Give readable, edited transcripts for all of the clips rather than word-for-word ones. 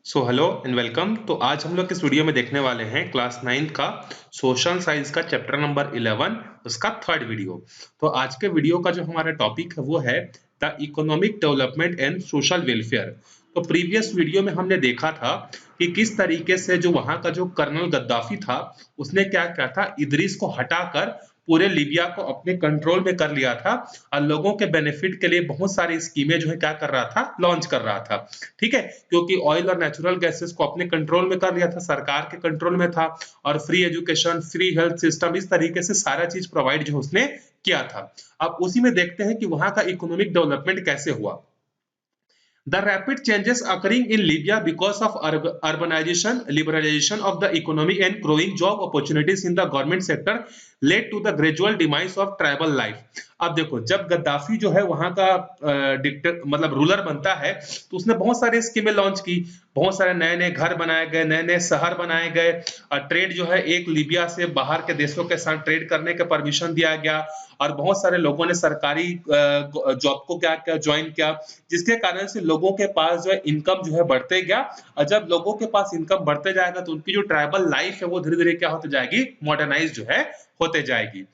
So hello and welcome. तो आज हम लोग इस वीडियो में देखने वाले हैं क्लास 9 का सोशल साइंस का चैप्टर नंबर 11 उसका थर्ड वीडियो। तो आज के वीडियो का जो हमारा टॉपिक है वो है the economic development and social welfare. तो प्रीवियस वीडियो में हमने देखा था कि किस तरीके से जो वहां का जो कर्नल गद्दाफी था उसने क्या किया था, इदरीस को हटाकर पूरे लीबिया को अपने कंट्रोल में कर लिया था और लोगों के बेनिफिट के लिए बहुत सारी स्कीमें जो है क्या कर रहा था, लॉन्च कर रहा था। ठीक है, क्योंकि ऑयल और नेचुरल गैसेस को अपने कंट्रोल में कर लिया था, सरकार के कंट्रोल में था और free education, free health system, इस तरीके से सारा चीज प्रोवाइड जो उसने किया था। अब उसी में देखते हैं कि वहां का इकोनॉमिक डेवलपमेंट कैसे हुआ। The rapid changes occurring in Libya because of urbanization, liberalization of the economy and growing job opportunities in the government sector led to the gradual demise of tribal life। अब देखो, जब Gaddafi जो है वहां का मतलब रूलर बनता है तो उसने बहुत सारी स्कीमें लॉन्च की, बहुत सारे नए नए घर बनाए गए, नए नए शहर बनाए गए, ट्रेड जो है एक लीबिया से बाहर के देशों के साथ ट्रेड करने का परमिशन दिया गया और बहुत सारे लोगों ने सरकारी जॉब को क्या क्या ज्वाइन किया, जिसके कारण से लोगों के पास जो है इनकम जो है बढ़ते गया। और जब लोगों के पास इनकम बढ़ते जाएगा तो उनकी जो ट्राइबल लाइफ है वो धीरे धीरे क्या होते जाएगी, मॉडर्नाइज जो है होते जाएगी।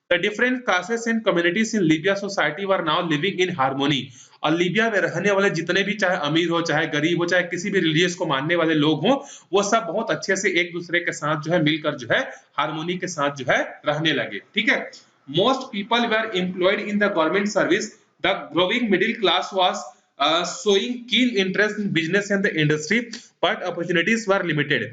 The different classes and communities in Libya society were now living in harmony। और लीबिया में रहने वाले जितने भी, चाहे अमीर हो चाहे गरीब हो चाहे किसी भी रिलीजियस को मानने वाले लोग हों, वो सब बहुत अच्छे से एक दूसरे के साथ जो है मिलकर जो है हार्मोनी के साथ जो है रहने लगे। ठीक है, most people were employed in the government service। The growing middle class was showing keen interest in business and the industry, but opportunities were limited।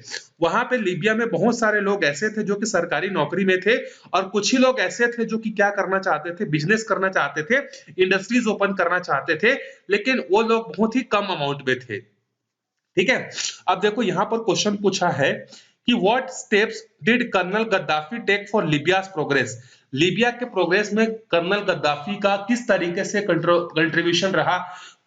वहां पे लीबिया में बहुत सारे लोग ऐसे थे जो कि सरकारी नौकरी में थे और कुछ ही लोग ऐसे थे जो कि क्या करना चाहते थे, बिजनेस करना चाहते थे, इंडस्ट्रीज ओपन करना चाहते थे, लेकिन वो लोग बहुत ही कम अमाउंट में थे। ठीक है, अब देखो यहां पर क्वेश्चन पूछा है कि what steps did colonel Gaddafi take for Libya's प्रोग्रेस। लीबिया के प्रोग्रेस में कर्नल गद्दाफी का किस तरीके से कंट्रीब्यूशन रहा।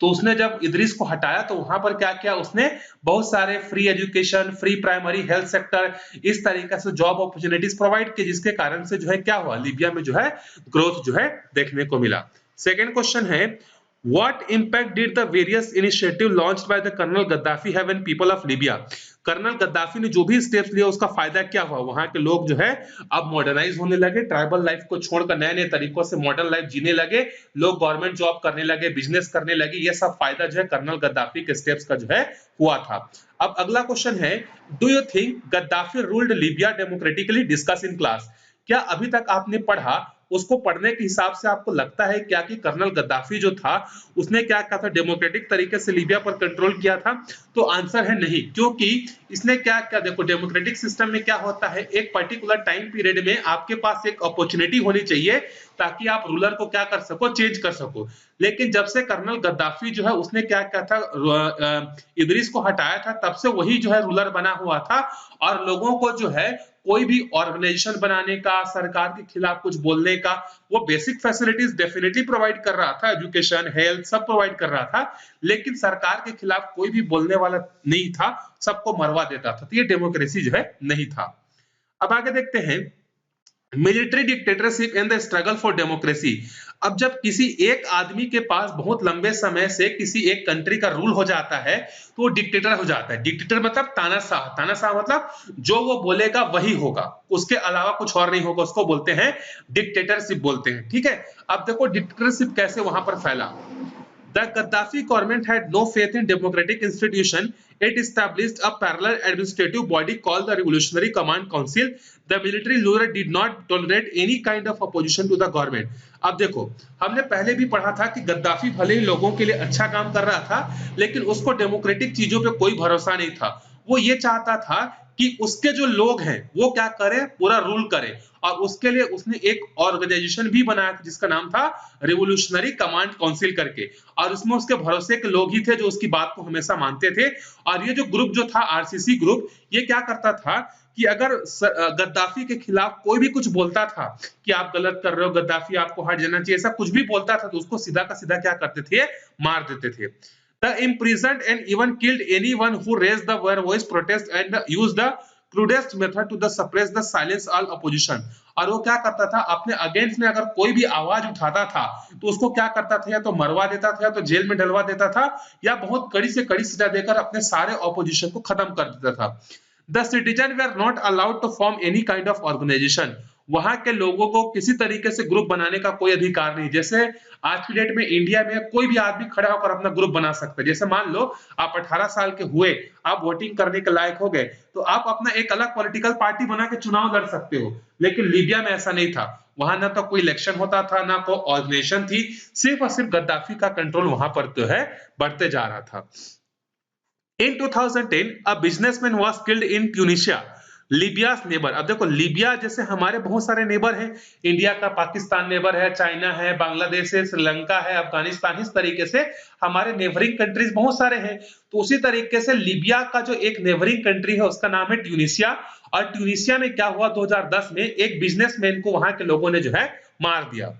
तो उसने जब इदरीस को हटाया तो वहां पर क्या किया, उसने बहुत सारे free education, free primary health sector, इस तरीके से जॉब अपॉर्चुनिटीज प्रोवाइड की, जिसके कारण से जो है क्या हुआ, लीबिया में जो है ग्रोथ जो है देखने को मिला। सेकेंड क्वेश्चन है, what impact did the various initiative launched by the Colonel Gaddafi have on people of Libya। Colonel Gaddafi ने जो भी स्टेप्स लिए उसका फायदा क्या हुआ, वहां के लोग जो है अब मॉडर्नाइज होने लगे, ट्राइबल लाइफ को छोड़कर नए नए तरीकों से मॉडर्न लाइफ जीने लगे, लोग गवर्नमेंट जॉब करने लगे, बिजनेस करने लगे। ये सब फायदा जो है कर्नल गद्दाफी के स्टेप्स का जो है हुआ था। अब अगला क्वेश्चन है, do you think Gaddafi ruled Libya democratically, discuss in class. क्या अभी तक आपने पढ़ा, उसको पढ़ने के हिसाब से आपको लगता है क्या कि कर्नल गद्दाफी जो था उसने क्या कहा था, डेमोक्रेटिक तरीके से लीबिया पर कंट्रोल किया था। तो आंसर है नहीं, क्योंकि इसने क्या क्या, देखो डेमोक्रेटिक सिस्टम में क्या होता है, एक पर्टिकुलर टाइम पीरियड में आपके पास एक अपॉर्चुनिटी होनी चाहिए ताकि आप रूलर को क्या कर सको, चेंज कर सको। लेकिन जब से कर्नल गद्दाफी जो है उसने क्या किया था, इदरीस को हटाया था, तब से वही जो है रूलर बना हुआ था और लोगों को जो है कोई भी ऑर्गेनाइजेशन बनाने का, सरकार के खिलाफ कुछ बोलने का, वो बेसिक फैसिलिटीज डेफिनेटली प्रोवाइड कर रहा था, एजुकेशन, हेल्थ सब प्रोवाइड कर रहा था, लेकिन सरकार के खिलाफ कोई भी बोलने वाला नहीं था, सबको मरवा देता था। तो ये डेमोक्रेसी जो है नहीं था। अब आगे देखते हैं, military dictatorship and the struggle for democracy. अब जब किसी एक आदमी के पास बहुत लंबे समय से किसी एक कंट्री का रूल हो जाता है तो वो डिक्टेटर हो जाता है। डिक्टेटर मतलब तानाशाह, तानाशाह मतलब जो वो बोलेगा वही होगा, उसके अलावा कुछ और नहीं होगा, उसको बोलते हैं डिक्टेटरशिप बोलते हैं। ठीक है, अब देखो डिक्टेटरशिप कैसे वहां पर फैला। The Gaddafi government had no faith in democratic institution. It established a parallel administrative body called the Revolutionary Command Council. The military ruler did not tolerate any kind of opposition to the government। अब देखो, हमने पहले भी पढ़ा था कि Gaddafi भले ही लोगों के लिए अच्छा काम कर रहा था, लेकिन उसको डेमोक्रेटिक चीजों पे कोई भरोसा नहीं था। वो ये चाहता था कि उसके जो लोग हैं वो क्या करें, पूरा रूल करें, और उसके लिए उसने एक ऑर्गेनाइजेशन भी बनाया था जिसका नाम था रिवोल्यूशनरी कमांड काउंसिल करके, और उसमें उसके भरोसे के लोग ही थे जो उसकी बात को हमेशा मानते थे। और ये जो ग्रुप जो था आरसीसी ग्रुप, ये क्या करता था कि अगर गद्दाफी के खिलाफ कोई भी कुछ बोलता था कि आप गलत कर रहे हो, गद्दाफी आपको हट जाना चाहिए, ऐसा कुछ भी बोलता था तो उसको सीधा का सीधा क्या करते थे, मार देते थे। The imprisoned and even killed anyone who raised the voice, protest and used the crudest method to the suppress the silence all opposition। और वो क्या करता था, अपने अगेंस्ट में अगर कोई भी आवाज उठाता था तो उसको क्या करता था, या तो मरवा देता था या तो जेल में डलवा देता था, या बहुत कड़ी से कड़ी सजा देकर अपने सारे ऑपोजिशन को खत्म कर देता था। The citizen were not allowed to form any kind of organization। वहां के लोगों को किसी तरीके से ग्रुप बनाने का कोई अधिकार नहीं। जैसे आज की डेट में इंडिया में कोई भी आदमी खड़ा होकर अपना ग्रुप बना सकता है। जैसे मान लो आप 18 साल के हुए, आप वोटिंग करने के लायक हो गए, तो आप अपना एक अलग पॉलिटिकल पार्टी बना के चुनाव लड़ सकते हो। लेकिन लीबिया में ऐसा नहीं था। वहां ना तो कोई इलेक्शन होता था, ना कोई ऑर्गेनाइजेशन थी, सिर्फ और सिर्फ गद्दाफी का कंट्रोल वहां पर जो है बढ़ते जा रहा था। In 2010, a businessman was killed in Tunisia, Libya's neighbour. अब देखो लीबिया जैसे हमारे बहुत सारे नेबर हैं, इंडिया का पाकिस्तान नेबर है, चाइना है, बांग्लादेश है, श्रीलंका है, अफगानिस्तान, इस तरीके से हमारे नेबरिंग कंट्रीज बहुत सारे हैं। तो उसी तरीके से लीबिया का जो एक नेबरिंग कंट्री है उसका नाम है ट्यूनिसिया। और ट्यूनिसिया में क्या हुआ, 2010 में एक बिजनेसमैन को वहां के लोगों ने जो है मार दिया।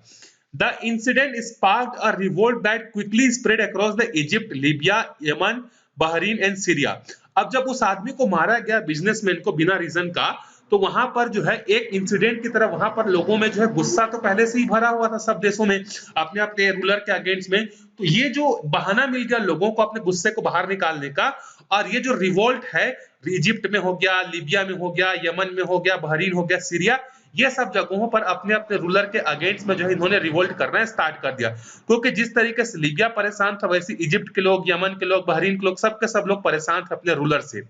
The incident sparked a revolt that quickly spread across the Egypt, Libya, Yemen, Bahrain and Syria. अब जब उस आदमी को मारा गया, बिजनेसमैन को, बिना रीजन का, तो वहां पर जो है एक इंसिडेंट की तरह वहां पर लोगों में जो है गुस्सा तो पहले से ही भरा हुआ था सब देशों में अपने अपने रूलर के अगेंस्ट में। तो ये जो बहाना मिल गया लोगों को अपने गुस्से को बाहर निकालने का, और ये जो रिवोल्ट है इजिप्ट में हो गया, लीबिया में हो गया, यमन में हो गया, बहरीन हो गया, सीरिया, ये सब जगहों पर अपने अपने रूलर के अगेंस्ट में जो है इन्होंने रिवोल्ट करना स्टार्ट कर दिया। क्योंकि जिस तरीके से लीबिया परेशान था, वैसे इजिप्ट के लोग, यमन के लोग, बहरीन के लोग, सब के सब लोग परेशान थे अपने रूलर से।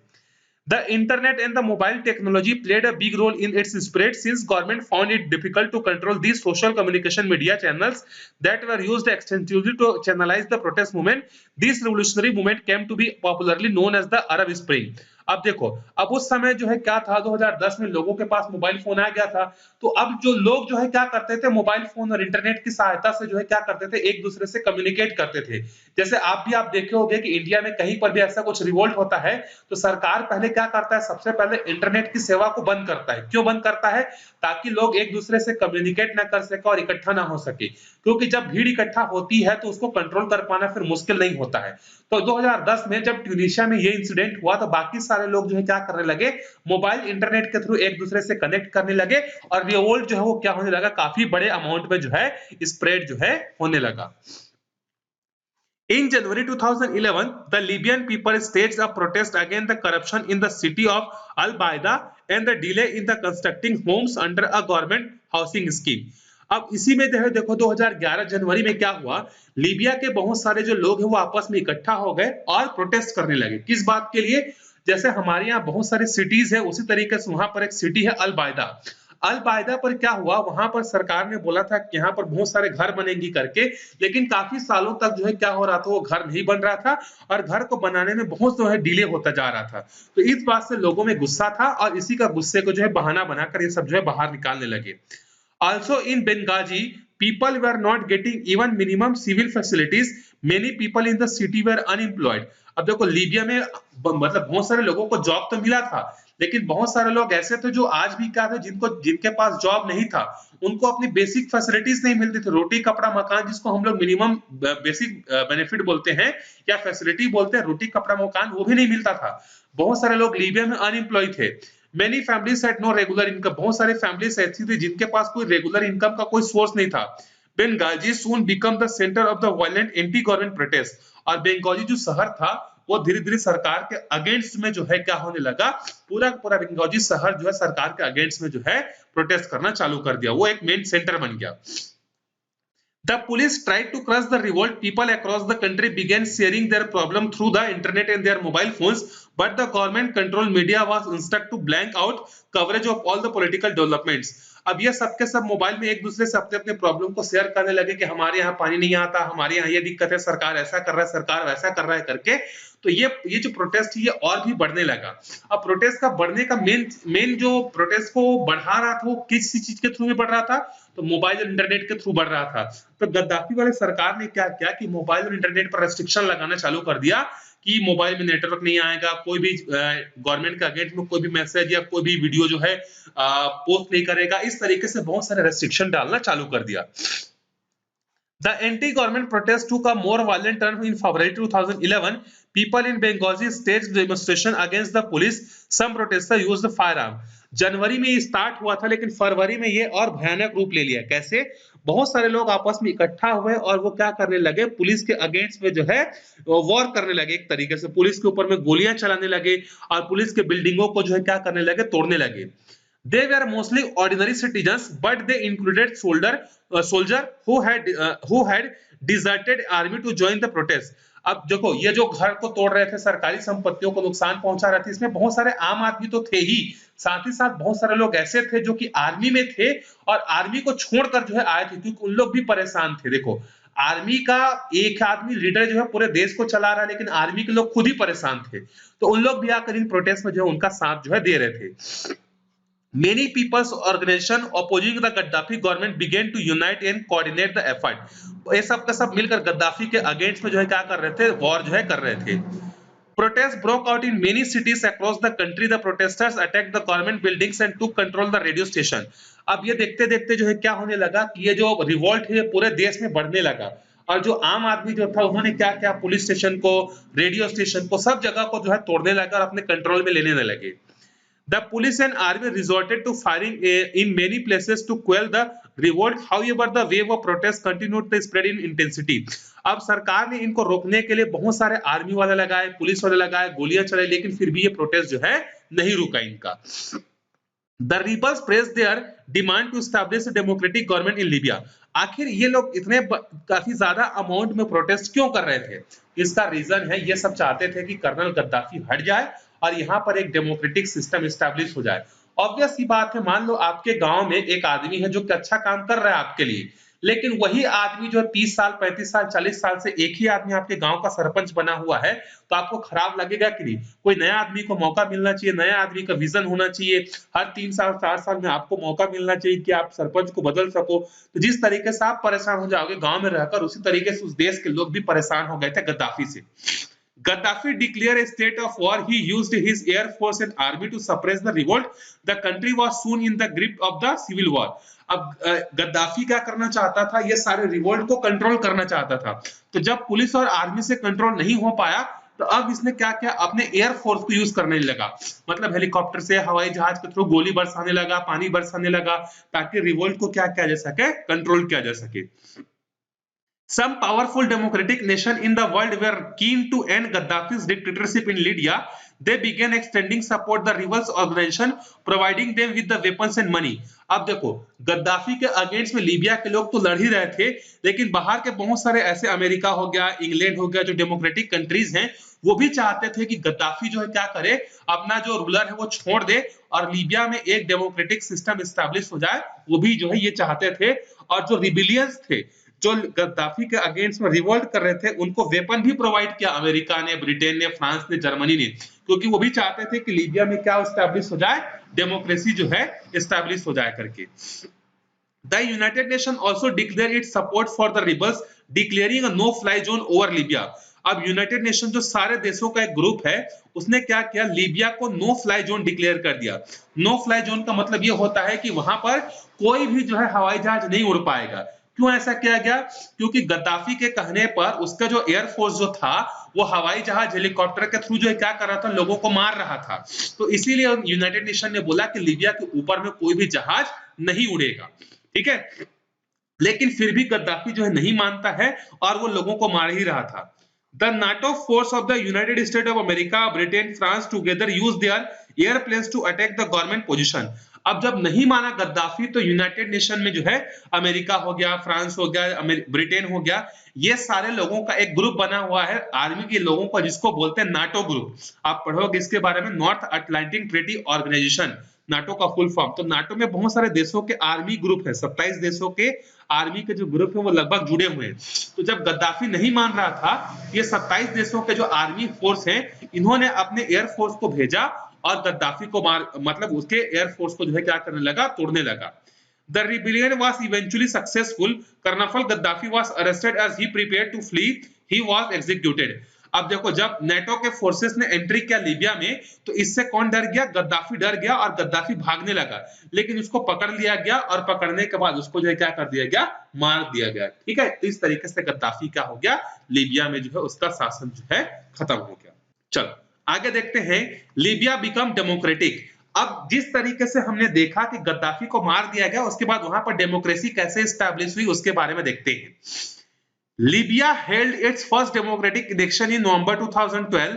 The internet and the mobile technology played a big role in its spread, since government found it difficult to control these social communication media channels that were used extensively to channelize the protest movement. This revolutionary movement came to be popularly known as the Arab Spring। अब देखो, अब उस समय जो है क्या था, 2010 में लोगों के पास मोबाइल फोन आ गया था। तो अब जो लोग जो है क्या करते थे, मोबाइल फोन और इंटरनेट की सहायता से जो है क्या करते थे, एक दूसरे से कम्युनिकेट करते थे। जैसे आप देखे होंगे कि इंडिया में कहीं पर भी ऐसा कुछ रिवोल्ट होता है तो सरकार पहले क्या करता है, सबसे पहले इंटरनेट की सेवा को बंद करता है। क्यों बंद करता है? ताकि लोग एक दूसरे से कम्युनिकेट ना कर सके और इकट्ठा ना हो सके। क्योंकि जब भीड़ इकट्ठा होती है तो उसको कंट्रोल कर पाना फिर मुश्किल नहीं होता है। तो 2010 में जब ट्यूनिशिया में ये इंसिडेंट हुआ तो बाकी सारे लोग जो है क्या करने लगे, मोबाइल इंटरनेट के थ्रू एक दूसरे से कनेक्ट करने लगे, और रिवोल्ट जो है वो क्या होने लगा, काफी बड़े अमाउंट में जो है स्प्रेड जो है होने लगा। In January 2011, the Libyan people staged a protest against the corruption in the city of Al-Baida and the delay in the constructing homes under a government housing scheme। अब इसी में देखो 2011 जनवरी में क्या हुआ, लीबिया के बहुत सारे जो लोग हैं वो आपस में इकट्ठा हो गए और प्रोटेस्ट करने लगे। किस बात के लिए? जैसे हमारे यहाँ बहुत सारे सिटीज है, उसी तरीके से वहां पर एक सिटी है अल-बायदा। अल-बायदा पर क्या हुआ, वहां पर सरकार ने बोला था कि यहाँ पर बहुत सारे घर बनेंगी करके, लेकिन काफी सालों तक जो है क्या हो रहा था, वो घर नहीं बन रहा था और घर को बनाने में बहुत जो है डिले होता जा रहा था। तो इस बात से लोगों में गुस्सा था और इसी का गुस्से को जो है बहाना बनाकर ये सब जो है बाहर निकालने लगे। Also in Benghazi, people were not getting even minimum civil facilities. Many people in the city were unemployed। अब देखो लीबिया में मतलब बहुत सारे लोगों को जॉब तो मिला था, लेकिन बहुत सारे लोग ऐसे थे जो आज भी क्या थे, जिनके पास जॉब नहीं था, उनको अपनी बेसिक फैसिलिटीज नहीं मिलती थी। रोटी कपड़ा मकान, जिसको हम लोग मिनिमम बेसिक बेनिफिट बोलते हैं या फैसिलिटी बोलते हैं, रोटी कपड़ा मकान, वो भी नहीं मिलता था। बहुत सारे लोग लीबिया में अनएम्प्लॉयड थे। Many families had no regular income। बहुत सारे फैमिलीज ऐसी थी जिनके पास कोई रेगुलर इनकम का कोई सोर्स नहीं था। Benghazi soon become the center of the violent anti-government protest। और बेंगाजी जो शहर था वो धीरे धीरे सरकार के अगेंस्ट में जो है क्या होने लगा, पूरा पूरा बेंगाजी शहर जो है सरकार के अगेंस्ट में जो है प्रोटेस्ट करना चालू कर दिया। वो एक मेन सेंटर बन गया। The police tried to crush the revolt. People across the country began sharing their problem through the internet and their mobile phones, but the government-controlled media was instructed to blank out coverage of all the political developments। अब ये सबके सब mobile में एक दूसरे से अपने अपने प्रॉब्लम को शेयर करने लगे कि हमारे यहाँ पानी नहीं आता, हमारे यहाँ ये दिक्कत है, सरकार ऐसा कर रहा है, सरकार वैसा कर रहा है करके। तो ये जो प्रोटेस्ट है ये और भी बढ़ने लगा। अब प्रोटेस्ट का बढ़ने का मेन जो प्रोटेस्ट को बढ़ा रहा था वो किस चीज के थ्रू में बढ़ रहा था, तो मोबाइल और इंटरनेट के थ्रू बढ़ रहा था। तो गद्दाफी वाले सरकार ने क्या किया कि मोबाइल और इंटरनेट पर रेस्ट्रिक्शन लगाना चालू कर दिया कि मोबाइल में नेटवर्क नहीं आएगा, कोई भी गवर्नमेंट के अगेंस्ट में कोई भी मैसेज या कोई भी वीडियो जो है पोस्ट नहीं करेगा। इस तरीके से बहुत सारे रेस्ट्रिक्शन डालना चालू कर दिया। The anti-government protest took a more violent turn in February 2011। People in Benghazi staged demonstration against the police. Some protesters used firearm. जनवरी में ये स्टार्ट हुआ था, लेकिन फरवरी में ये और भयानक रूप ले लिया। कैसे? बहुत सारे लोग आपस में इकट्ठा हुए और वो क्या करने लगे, पुलिस के अगेंस्ट में जो है वॉर करने लगे। एक तरीके से पुलिस के ऊपर में गोलियां चलाने लगे और पुलिस के बिल्डिंगों को जो है क्या करने लगे, तोड़ने लगे। They were mostly ordinary citizens, but they included soldier who had deserted army to join the protest. अब देखो, ये जो घर को तोड़ रहे थे, सरकारी संपत्तियों को नुकसान पहुंचा रहे थे, इसमें बहुत सारे आम आदमी तो थे ही, साथ ही साथ बहुत सारे लोग ऐसे थे जो कि आर्मी में थे और आर्मी को छोड़कर जो है आए थे, क्योंकि उन लोग भी परेशान थे। देखो, आर्मी का एक आदमी लीडर जो है पूरे देश को चला रहा है, लेकिन आर्मी के लोग खुद ही परेशान थे, तो उन लोग भी आकर इन प्रोटेस्ट में जो है उनका साथ जो है दे रहे थे। Many people's organization opposing the Gaddafi government began to unite and coordinate the effort. ये सब का सब मिलकर गद्दाफी के अगेंस्ट में जो है क्या कर रहे थे, वॉर जो है कर रहे थे। Protests broke out in many cities across the country. The protesters attacked the government buildings and took control the radio station. अब ये देखते देखते जो है क्या होने लगा कि ये जो रिवॉल्ट है पूरे देश में बढ़ने लगा, और जो आम आदमी जो था उन्होंने क्या क्या पुलिस स्टेशन को, रेडियो स्टेशन को, सब जगह को जो है तोड़ने लगा और अपने कंट्रोल में लेने लगे। The police and army resorted to firing in many places to quell the revolt. However, the wave of protest continued to spread in intensity. अब सरकार ने इनको रोकने के लिए बहुत सारे आर्मी वाले लगाए, पुलिस वाले लगाए, गोलियां चलाई, लेकिन फिर भी ये प्रोटेस्ट जो है नहीं रुका इनका। The rebels pressed their demand to establish a democratic government in Libya. आखिर ये लोग इतने काफी ज्यादा अमाउंट में प्रोटेस्ट क्यों कर रहे थे? इसका रीजन है, ये सब चाहते थे कि कर्नल गद्दाफी हट जाए और यहाँ पर एक डेमोक्रेटिक सिस्टम एस्टैब्लिश हो जाए। ऑब्वियस सी बात है, मान लो आपके गांव में एक आदमी है जो कि अच्छा काम कर रहा है आपके लिए, लेकिन वही आदमी जो 30 साल, 35 साल, 40 साल से एक ही आदमी आपके गांव का सरपंच बना हुआ है, तो आपको खराब लगेगा कि नहीं? कोई नया आदमी को मौका मिलना चाहिए, नया आदमी का विजन होना चाहिए, हर 3 साल 4 साल में आपको मौका मिलना चाहिए कि आप सरपंच को बदल सको। तो जिस तरीके से आप परेशान हो जाओगे गांव में रहकर, उसी तरीके से उस देश के लोग भी परेशान हो गए थे गद्दाफी से। Gaddafi declared a state of war. He used his air force and army to suppress the revolt. The country was soon in the grip of the civil war. अब गद्दाफी क्या करना चाहता था, ये सारे रिवोल्ट को control करना चाहता था। तो जब पुलिस और आर्मी से कंट्रोल नहीं हो पाया, तो अब इसने क्या किया, अपने एयर फोर्स को यूज करने लगा। मतलब हेलीकॉप्टर से, हवाई जहाज के थ्रू गोली बरसाने लगा, पानी बरसाने लगा, ताकि रिवोल्ट को क्या किया जा सके, कंट्रोल किया जा सके। Some powerful democratic nations in the world were keen to end Gaddafi's dictatorship in Libya. They began extending support the rebels organization, providing them with the weapons and money. अब देखो, गद्दाफी के against में Libya के लोग तो लड़ ही रहे थे, लेकिन बाहर के बहुत सारे ऐसे, अमेरिका हो गया, इंग्लैंड हो गया, जो डेमोक्रेटिक कंट्रीज हैं, वो भी चाहते थे कि गद्दाफी जो है क्या करे, अपना जो रूलर है वो छोड़ दे और लीबिया में एक डेमोक्रेटिक सिस्टम एस्टैब्लिश हो जाए। वो भी जो है ये चाहते थे। और जो रिबिलियंस थे, जो गद्दाफी के अगेंस्ट में रिवोल्ट कर रहे थे, उनको वेपन भी प्रोवाइड किया अमेरिका ने, ब्रिटेन ने, फ्रांस ने, जर्मनी ने, क्योंकि वो भी चाहते थे कि लीबिया में क्या एस्टैब्लिश हो जाए, डेमोक्रेसी जो है एस्टैब्लिश हो जाए करके। The United Nations also declared its support for the rebels, declaring a no-fly zone over Libya. अब यूनाइटेड नेशन जो सारे देशों का एक ग्रुप है, उसने क्या किया, लीबिया को नो फ्लाई जोन डिक्लेयर कर दिया। नो फ्लाई जोन का मतलब ये होता है कि वहां पर कोई भी जो है हवाई जहाज नहीं उड़ पाएगा। क्यों ऐसा किया गया? क्योंकि गद्दाफी के कहने पर उसका जो एयरफोर्स जो था, वो हवाई जहाज, हेलीकॉप्टर के थ्रू जो है क्या कर रहा था, लोगों को मार रहा था। तो इसीलिए यूनाइटेड नेशन ने बोला कि लीबिया के ऊपर में कोई भी जहाज नहीं उड़ेगा। ठीक है, लेकिन फिर भी गद्दाफी जो है नहीं मानता है और वो लोगों को मार ही रहा था। The NATO force of the United States of America, Britain, France together used their airplanes to attack the government position. अब जब नहीं माना गद्दाफी, तो यूनाइटेड नेशन में जो है अमेरिका हो गया, फ्रांस हो गया, ब्रिटेन हो गया, ये सारे लोगों का एक ग्रुप बना हुआ है आर्मी के लोगों का, जिसको बोलते हैं नाटो ग्रुप। आप पढ़ोगे इसके बारे में, north Atlantic treaty organisation, NATO का फुल फॉर्म। तो नाटो में बहुत सारे देशों के आर्मी ग्रुप है, 27 देशों के आर्मी के जो ग्रुप है वो लगभग जुड़े हुए हैं। तो जब गद्दाफी नहीं मान रहा था, ये 27 देशों के जो आर्मी फोर्स हैं, इन्होंने अपने एयरफोर्स को भेजा और गद्दाफी को मतलब उसके एयरफोर्स को जो है क्या करने लगा, तोड़ने लगा। The rebellion was eventually successful. Colonel Gaddafi was arrested as he prepared to flee. He was executed. अब देखो जब नेटो के फोर्सेस ने एंट्री किया लीबिया में तो इससे कौन डर गया? गद्दाफी डर गया और गद्दाफी भागने लगा, लेकिन उसको पकड़ लिया गया और पकड़ने के बाद उसको जो है क्या कर दिया गया? मार दिया गया। ठीक है, तो इस तरीके से गद्दाफी क्या हो गया? लीबिया में जो है उसका शासन जो है खत्म हो गया। चलो आगे देखते हैं, लीबिया बिकम डेमोक्रेटिक। अब जिस तरीके से हमने देखा कि गद्दाफी को मार दिया गया, उसके बाद वहां पर डेमोक्रेसी कैसे एस्टैब्लिश हुई उसके बारे में देखते हैं। Libya held its first democratic election in November 2012.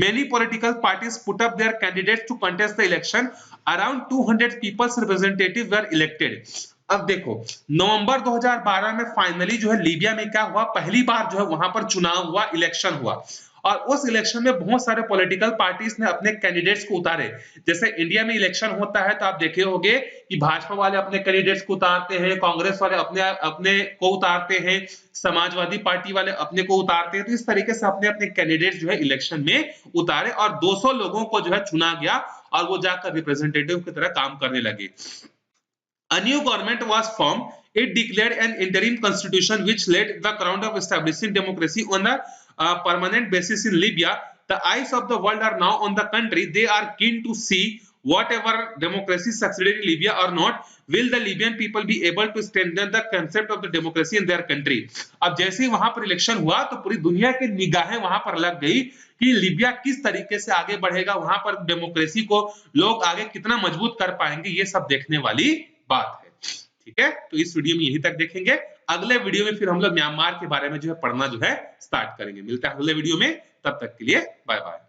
Many political parties put up their candidates to contest the election. Around 200 people's representatives were elected. अब देखो नवंबर 2012 में फाइनली जो है लीबिया में क्या हुआ? पहली बार जो है वहां पर चुनाव हुआ, इलेक्शन हुआ, और उस इलेक्शन में बहुत सारे पॉलिटिकल पार्टीज ने अपने कैंडिडेट्स को उतारे। जैसे इंडिया में इलेक्शन होता है तो आप देखे होंगे कि भाजपा वाले अपने कैंडिडेट्स को उतारते हैं, कांग्रेस वाले अपने अपने को उतारते हैं, समाजवादी पार्टी वाले अपने को उतारते हैं। तो इस तरीके से अपने अपने कैंडिडेट्स जो है इलेक्शन में उतारे और 200 लोगों को जो है चुना गया और वो जाकर रिप्रेजेंटेटिव की तरह काम करने लगे। A new government was formed. It declared an interim constitution which laid the ground of establishing democracy on a permanent basis in Libya. The eyes of the world are now on the country. They are keen to see whatever democracy succeeded in Libya or not. Will the Libyan people be able to strengthen the concept of the democracy in their country? अब जैसे ही वहां पर election हुआ तो पूरी दुनिया की निगाहें वहां पर लग गई कि लीबिया किस तरीके से आगे बढ़ेगा, वहां पर डेमोक्रेसी को लोग आगे कितना मजबूत कर पाएंगे, ये सब देखने वाली बात है। ठीक है, तो इस वीडियो में यहीं तक देखेंगे। अगले वीडियो में फिर हम लोग म्यांमार के बारे में जो है पढ़ना जो है स्टार्ट करेंगे। मिलते हैं अगले वीडियो में, तब तक के लिए बाय बाय।